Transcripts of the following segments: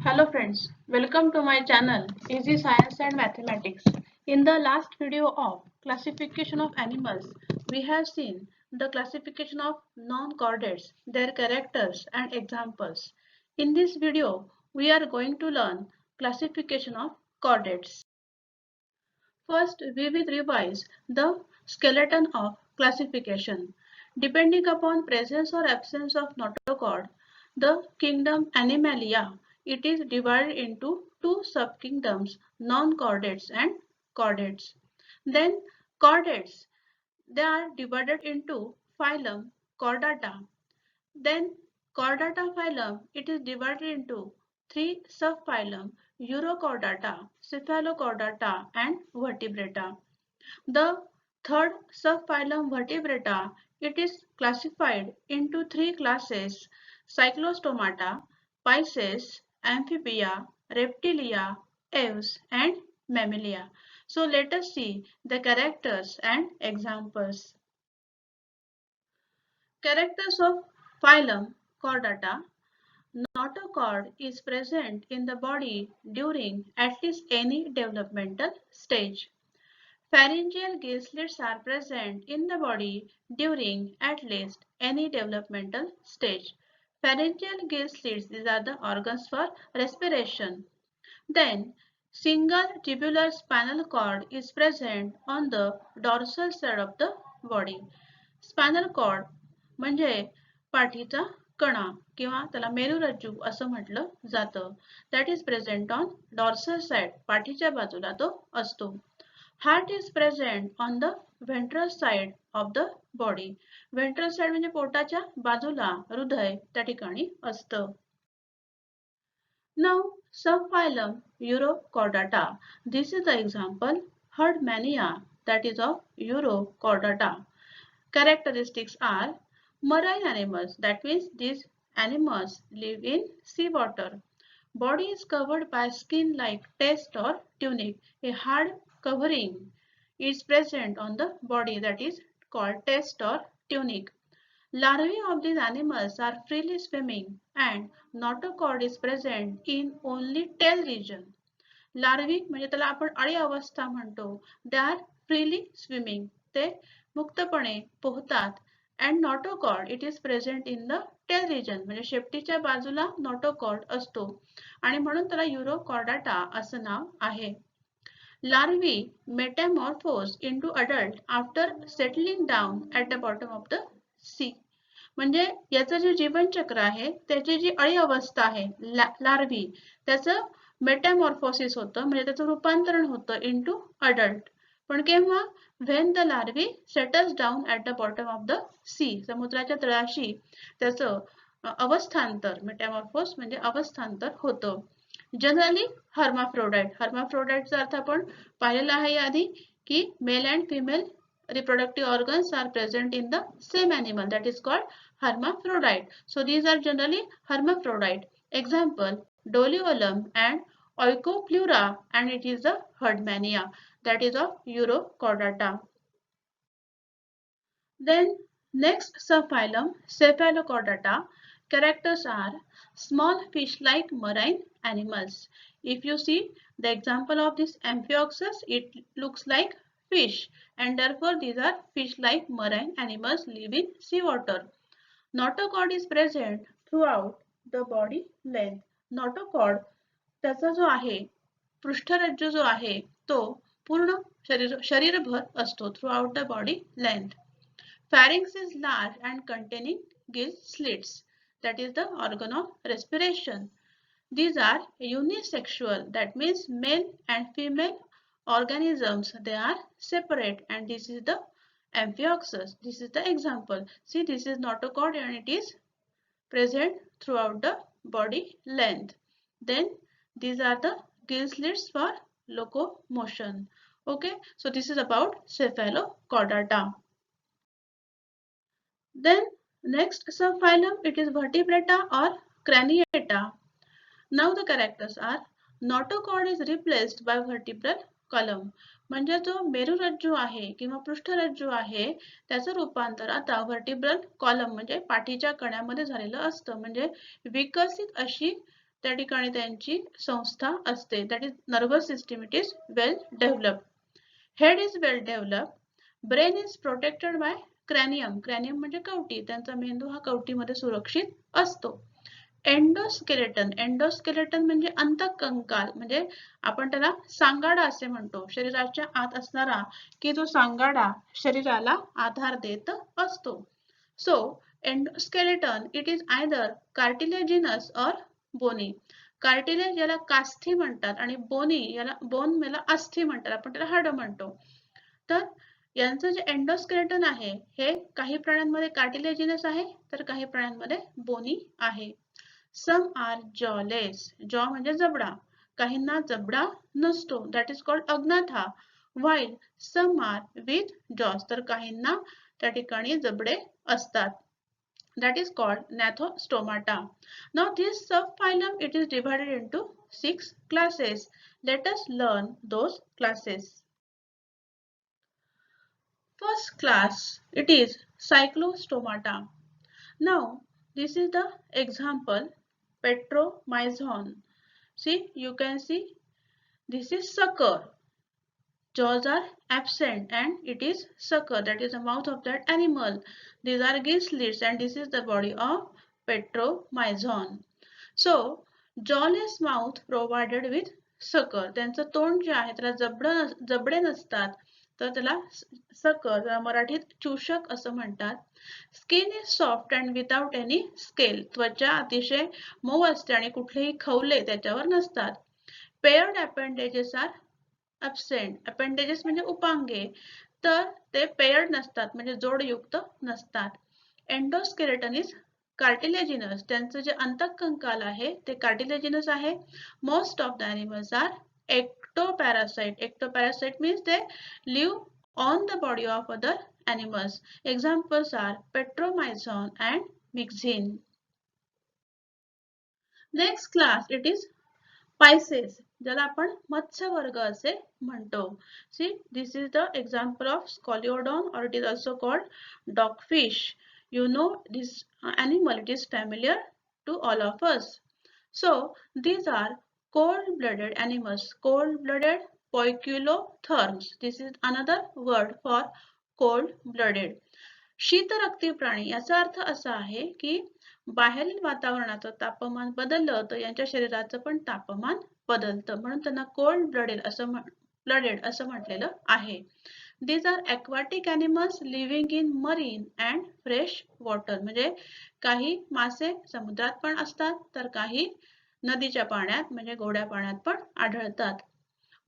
Hello friends, welcome to my channel Easy Science and Mathematics. In the last video of classification of animals, we have seen the classification of non-chordates, their characters and examples. In this video, we are going to learn classification of chordates. First, we will revise the skeleton of classification. Depending upon presence or absence of notochord, the kingdom Animalia, it is divided into two subkingdoms, non-chordates and chordates. Then chordates, they are divided into phylum Chordata. Then Chordata phylum, it is divided into three subphylum Urochordata, Cephalochordata and Vertebrata. The third subphylum Vertebrata, it is classified into three classes: Cyclostomata, Pisces, Amphibia, Reptilia, Aves and Mammalia. So let us see the characters and examples. Characters of phylum Chordata. Notochord is present in the body during at least any developmental stage. Pharyngeal gill slits are present in the body during at least any developmental stage. Pharyngeal gill slits, these are the organs for respiration. Then, single tubular spinal cord is present on the dorsal side of the body. Spinal cord म्हणजे पाठीचा कणा किंवा त्याला मेरुरज्जू असं म्हटलं जातं. That is present on dorsal side, पाठीच्या बाजूला तो असतो. Heart is present on the ventral side of the body. Ventral side म्हणजे पोटाच्या बाजूला हृदय त्या ठिकाणी असतं. Now, subphylum Urochordata. This is the example Herdmania, that is of Urochordata. Characteristics are marine animals, that means these animals live in seawater. Body is covered by skin like test or tunic. A hard covering is present on the body, that is called test or tunic. Larvae of these animals are freely swimming and notochord is present in only tail region. Larvae म्हणजे त्याला आपण अळी अवस्था म्हणतो. They are freely swimming. ते मुक्तपणे पोहतात. And notochord, it is present in the tail region. म्हणजे शेपटीच्या बाजूला notochord असतो आणि म्हणून त्याला Urochordata असं नाव आहे. Larvae metamorphose into adult after settling down at the bottom of the sea. म्हणजे याचं जे जीवनचक्र आहे, त्याची जी अळी अवस्था आहे, लार्वी, त्याचं मेटामॉर्फोसिस होतं, म्हणजे त्याचं रूपांतरण होतं इनटू अडल्ट. पण केव्हा? When the larvae settles down at the bottom of the sea, समुद्राच्या तळाशी त्याचं अवस्थांतर, मेटामॉर्फोस म्हणजे अवस्थांतर होतं. Generally hermaphrodite. हर्माफ्रोडाइटचा अर्थ आपण पाहिलेला आहे आधी की male and female reproductive organs are present in the same animal, that is called hermaphrodite. So these are generally hermaphrodite. Example, Doliolum and Oikoplura, and it is the Herdmania, that is of Urochordata. Then next subphylum Cephalochordata. Characters are small fish-like marine animals. If you see the example of this Amphioxus, it looks like fish, and therefore these are fish-like marine animals live in seawater. Notochord is present throughout the body length. Notochord त्याचा जो आहे पृष्ठरज्जू जो आहे तो पूर्ण शरीरभर असतो throughout the body length. Pharynx is large and containing gill slits, that is the organ of respiration. These are unisexual, that means male and female organisms, they are separate, and this is the Amphioxus. This is the example. See, this is notochord and it is present throughout the body length. Then these are the gill slits for locomotion. Okay, so this is about Cephalochordata. Then next subphylum, it is Vertebrata or Craniata. Now the characters are notochord is replaced by vertebral column. म्हणजे जो मेरुरज्जू आहे किंवा पृष्ठरज्जू आहे त्याचं रूपांतर आता vertebral column म्हणजे पाठीच्या कण्यामध्ये झालेलं असतं. म्हणजे विकसित अशी त्या ठिकाणी त्यांची संस्था असते. That is nervous system it is well developed. Head is well developed. Brain is protected by cranium. Cranium म्हणजे कवटी. त्यांचा मेंदू हा कवटीमध्ये सुरक्षित असतो. एंडोस्केलेटन. एंडोस्केलेटन म्हणजे अंतःकंकाल, म्हणजे आपण त्याला सांगाडा असे म्हणतो. शरीराच्या आत असणारा की जो सांगाडा शरीराला आधार देत असतो. So endoskeleton it is either cartilaginous और बोनी. कार्टिलेज याला कास्थी म्हणतात आणि बोनी याला बोन याला अस्थी म्हणतात. आपण त्याला हाड म्हणतो. तर यांचं जे एंडोस्केलेटन आहे हे काही प्राण्यांमध्ये कार्टिलेजिनस आहे तर काही प्राण्यांमध्ये बोनी आहे. Some are jawless. जॉ म्हणजे जबडा. काहींना जबडा नसतो. That is called Agnatha. While some are with jaws. तर काहींना त्या ठिकाणी जबडे असतात. That is called Gnathostomata. Now this subphylum it is divided into 6 classes. Let us learn those classes. First class it is Cyclostomata. Now this is the example Petromyzon. See, you can see this is sucker. Jaws are absent and it is sucker, that is the mouth of that animal. These are gill slits and this is the body of Petromyzon. So jawless mouth provided with sucker. त्यांचं तोंड जे आहे त्याला जबडे नसतात तर त्याला sucker, मराठीत चूषक असं म्हणतात. Skin is soft and without any scale. त्वचा अतिशय मऊ असते आणि कुठलेही खवले त्याच्यावर नसतात. Paired appendages are absent. Appendages म्हणजे उपांगे, तर ते पेयर्ड नसतात म्हणजे जोडयुक्त नसतात. Endoskeleton is cartilaginous. त्यांचं जे अंतःकंकाल आहे ते कार्टिलेजिनस आहे. Most of the animals are ectoparacyte. Ectoparasite means they live on the body of other animals. Examples are Petromyzon and Myxine. Next class it is Pisces, ज्याला आपण मत्स्य वर्ग असे म्हणतो. See, this is the example of Scoliodon or it is also called dogfish. You know this animal, it is familiar to all of us. So these are cold-blooded animals. Cold-blooded poikilotherms. This is another word for cold-blooded. शीतरक्ती प्राणी याचा अर्थ असा आहे की बाहेरील वातावरणाचं तापमान बदललं तर यांच्या शरीराचं पण तापमान बदलतं, म्हणून त्यांना कोल्ड ब्लडेड असं म्हटलेलं आहे. These are aquatic animals living in marine and fresh water. म्हणजे काही मासे समुद्रात पण असतात तर काही नदीच्या पाण्यात म्हणजे गोड्या पाण्यात पण आढळतात.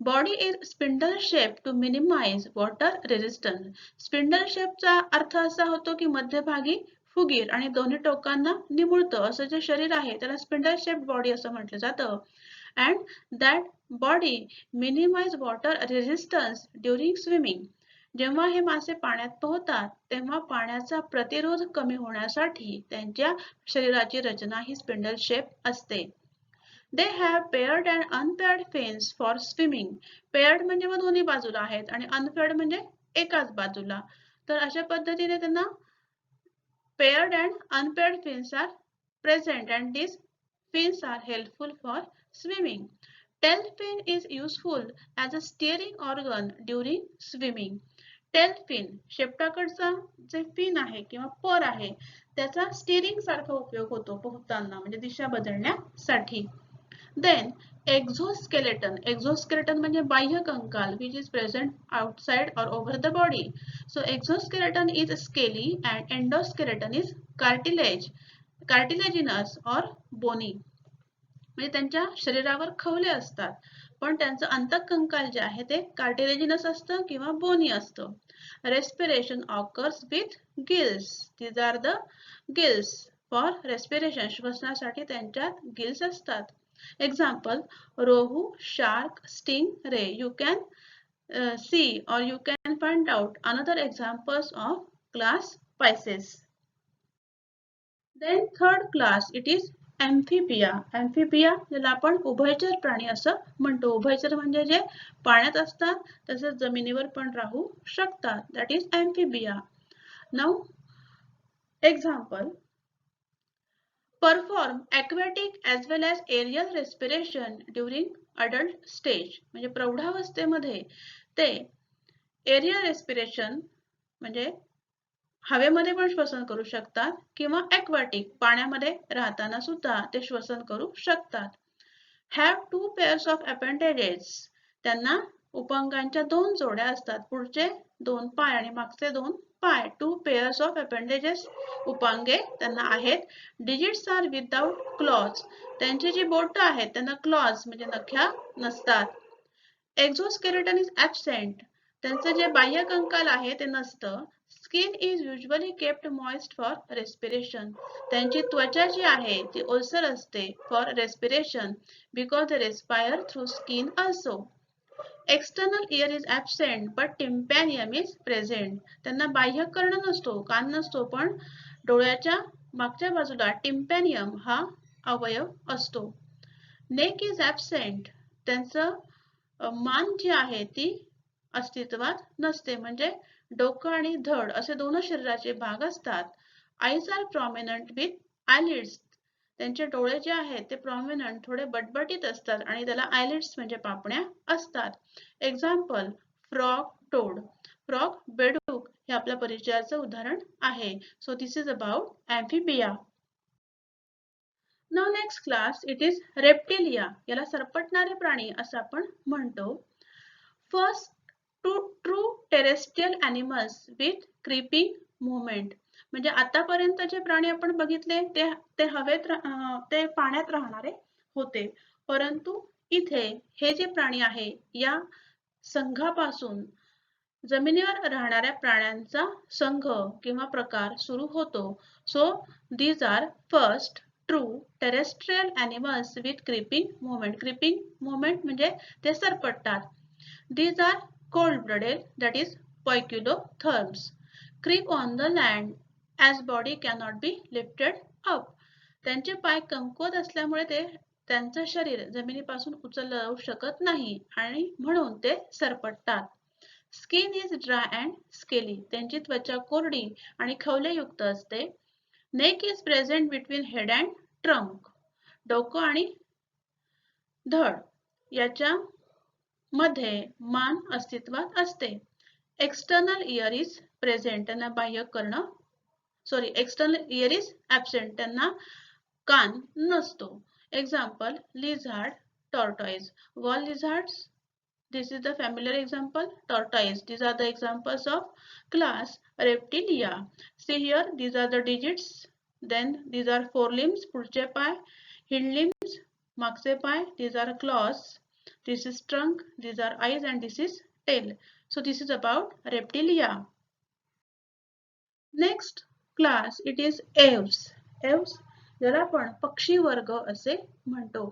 Body is spindle shape to minimize water resistance. Spindle shape चा अर्थ असा होतो की मध्यभागी फुगीर आणि दोन्ही टोकांना निमुळतं असं जे शरीर आहे त्याला स्पिंडल शेप्ड बॉडी असं म्हटलं जातं. And that body minimize water resistance during swimming. जेव्हा हे मासे पाण्यात पोहतात तेव्हा पाण्याचा प्रतिरोध कमी होण्यासाठी त्यांच्या शरीराची रचना ही स्पिंडल शेप असते. They have paired and unpaired fins for swimming. Paired म्हणजे मग दोन्ही बाजूला आहेत आणि unpaired म्हणजे एकाच बाजूला. तर अशा पद्धतीने त्यांना paired and unpaired fins are present and these fins are helpful for swimming. Tail fin is useful as a steering organ during swimming. Tail fin, शेपटाकडचा जे फिन आहे किंवा पर आहे त्याचा स्टीअरिंग सारखा उपयोग होतो पोहताना म्हणजे दिशा बदलण्यासाठी. Then exoskeleton. Exoskeleton म्हणजे बाह्य कंकाल which is present outside or over the body. So exoskeleton is scaly and endoskeleton is cartilaginous or bony. म्हणजे त्यांच्या शरीरावर खवले असतात पण त्यांचं अंतःकंकाल जे आहे ते कार्टिलेजिनस असतं किंवा बोनी असतं. Respiration occurs with gills. These are the gills for respiration. श्वसनासाठी त्यांच्यात गिल्स असतात. Example, rohu, shark, stingray. You can see or you can find out another examples of class Pisces. Then third class it is Amphibia. Amphibia ज्याला आपण उभयचर प्राणी असं म्हणतो. उभयचर म्हणजे जे पाण्यात असतात तसंच जमिनीवर पण राहू शकतात. That is Amphibia. Now example, perform aquatic as well as aerial respiration during adult stage. म्हणजे प्रौढावस्थेमध्ये ते एरियल रेस्पिरेशन म्हणजे हवेमध्ये पण श्वसन करू शकतात किंवा aquatic पाण्यामध्ये राहताना सुद्धा ते श्वसन करू शकतात. Have two pairs of appendages. त्यांना उपांगांच्या दोन जोड्या असतात. पुढचे दोन पाय आणि मागचे दोन पाय. Two pairs of appendages. उपांगे त्यांना आहेत. Digits are without claws. त्यांची जी बोटं आहेत त्यांना claws म्हणजे नख्या नसतात. Exoskeleton is absent. त्यांचं जे बाह्य कंकाल आहे ते नसतं. Skin is usually kept moist for respiration. त्यांची त्वचा जी आहे ती ओलसर असते for respiration because they respire through skin also. External ear is absent but tympanium is present. त्यांना बाह्य कर्ण नसतो, कान नसतो, पण डोळ्याच्या मागच्या बाजूला tympanium हा अवयव असतो. Neck is absent. त्यांचं मान जी आहे ती अस्तित्वात नसते, म्हणजे डोकं आणि धड असे दोन शरीराचे भाग असतात. Eyes are prominent with eyelids. त्यांचे डोळे जे आहेत ते prominent थोडे बटबटीत असतात आणि त्याला eyelids म्हणजे पापण्या असतात. Example frog, toad. फ्रॉग, बेडूक हे आपल्या परिचयाचं उदाहरण आहे. So this is about Amphibia. Now next class it is reptilia. याला सरपटणारे प्राणी असं आपण म्हणतो. First, true terrestrial animals with creeping movement. म्हणजे आतापर्यंत जे प्राणी आपण बघितले ते हवेत ते पाण्यात राहणारे होते, परंतु इथे हे जे प्राणी आहे या संघापासून जमिनीवर राहणाऱ्या प्राण्यांचा संघ किंवा प्रकार सुरू होतो. So these are first true terrestrial animals with creeping movement. Creeping movement म्हणजे ते सरपटतात. These are cold-blooded, that is poikilotherms. Creep on the land as body cannot be lifted up. त्यांचे पाय कमकुवत असल्यामुळे त्यांचं शरीर जमिनीपासून उचललं जाऊ शकत नाही आणि म्हणून ते सरपटतात. Skin is dry and scaly. त्यांची त्वचा कोरडी आणि खवलेयुक्त असते. Neck is present between head and trunk. डोकं आणि धड याच्या मध्ये मान अस्तित्वात असते. External ear is present. त्यांना बाह्य कर्ण external ear is absent. त्यांना कान नसतो. Example lizard, tortoise. Wall lizards. This is the familiar example. Tortoise. These are the examples of class Reptilia. See here, these are the digits. Then these are forelimbs, पुढचे पाय, hind limbs, मागचे पाय. These are claws. This is trunk. These are eyes, and this is tail. So this is about Reptilia. Next class it is aves. Aves ज्याला आपण पक्षी वर्ग असे म्हणतो.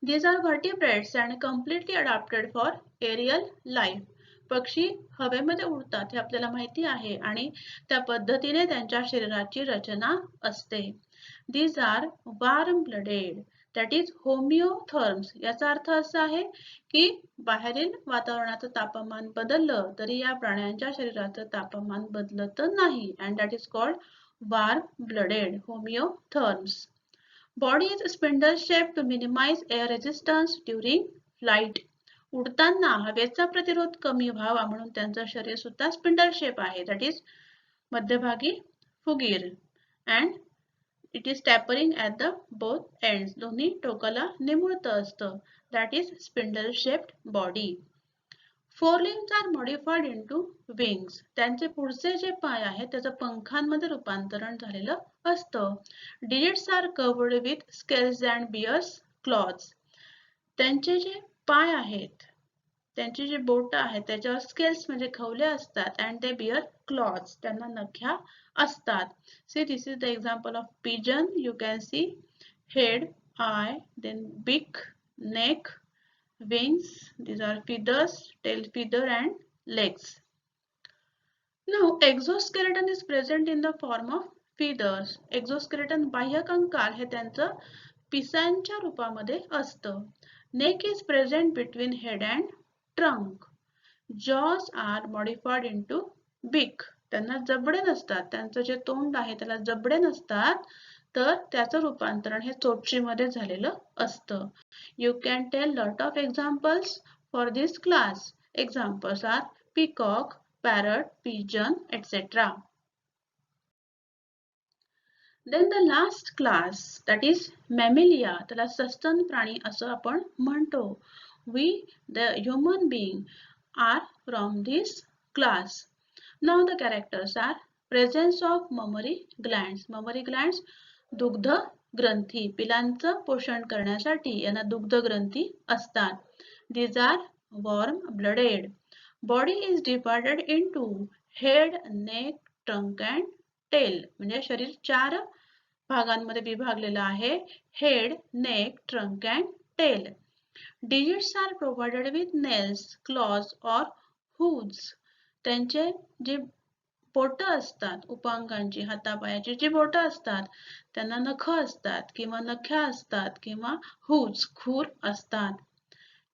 These are vertebrates and completely adapted for aerial life. पक्षी हवेमध्ये उडतात हे आपल्याला माहिती आहे आणि त्या पद्धतीने त्यांच्या शरीराची रचना असते. These are warm-blooded, that is homeotherms. याचा अर्थ असा आहे की बाहेरील वातावरणाचं तापमान बदललं तरी या प्राण्यांच्या शरीराचं तापमान बदलत नाही, and that is called warm-blooded homeotherms. Body is spindle shaped to minimize air resistance during flight. उडताना हवेचा प्रतिरोध कमी व्हावा म्हणून त्यांचं शरीर सुद्धा स्पिंडल शेप आहे. That is मध्यभागी फुगीर and it is tapering at the both ends. दोन्ही टोकाला निमुळत असतं. That is spindle shaped body. Forelimbs are modified into wings. त्यांचे पुढचे जे पाय आहेत त्याचं पंखांमध्ये रूपांतरण झालेलं असतं. Digits are covered with scales and bears claws. त्यांचे जे पाय आहेत त्यांची जी बोटं आहेत त्याच्यावर स्केल्स म्हणजे खवले असतात and they bear claws. त्यांना नख्या असतात. See, this is the example of pigeon. You can see head, eye, then beak, neck, wings. These are feathers, tail feather and legs. Now exoskeleton is present in the form of feathers. Exoskeleton बाह्य कंकाल हे त्यांचं पिसांच्या रूपामध्ये असतं. Neck is present between head and trunk. Jaws are modified into beak. त्यांना जबडे नसतात. त्यांचं जे तोंड आहे त्याला जबडे नसतात. तर त्याचं रूपांतरण हे चोटशीमध्ये झालेलं असतं. You can tell lot of examples for this class. Examples are peacock, parrot, pigeon, etc. Then the last class, that is Mammalia, त्याला सस्तन प्राणी असं आपण म्हणतो. We, the human being, are from this class. Now the characters are presence of mammary glands. Mammary glands, दुग्ध ग्रंथी, पिलांचं पोषण करण्यासाठी यांना दुग्ध ग्रंथी असतात. These are warm blooded. Body is divided into head, neck, trunk and tail. म्हणजे शरीर 4 भागांमध्ये विभागलेलं आहे. Head, neck, trunk and tail. Digits are provided with nails, claws or hooves. त्यांचे जे बोटं असतात, उपांगांची, हातापायाची जी बोटं असतात, त्यांना नख असतात किंवा नख्या असतात किंवा hooves, खूर असतात.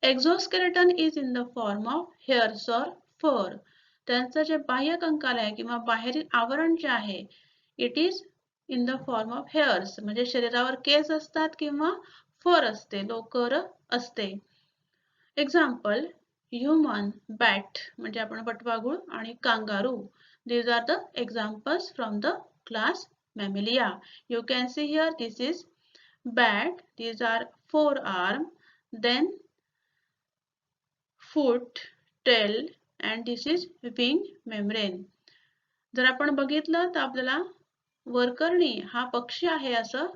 Exoskeleton is in the form of hairs or fur. त्यांचं जे बाह्य कंकाल आहे किंवा बाहेरील आवरण जे आहे, it is in the form of hairs. म्हणजे शरीरावर केस असतात किंवा फर असते, लोकर असते. Example, human, bat म्हणजे आपण वटवाघूळ आणि kangaroo. These are the examples from the class Mammalia. You can see here this is bat, these are forearm, then foot, tail and this is wing membrane. जर आपण बघितलं तर आपल्याला वरकरणी हा पक्षी आहे असं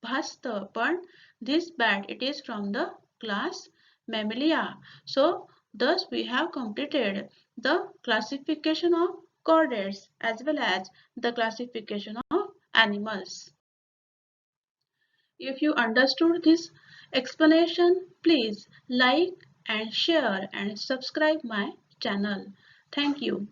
भासतं, पण this bat it is from the class Mammalia. So thus we have completed the classification of chordates as well as the classification of animals. If you understood this explanation, please like and share and subscribe my channel. Thank you.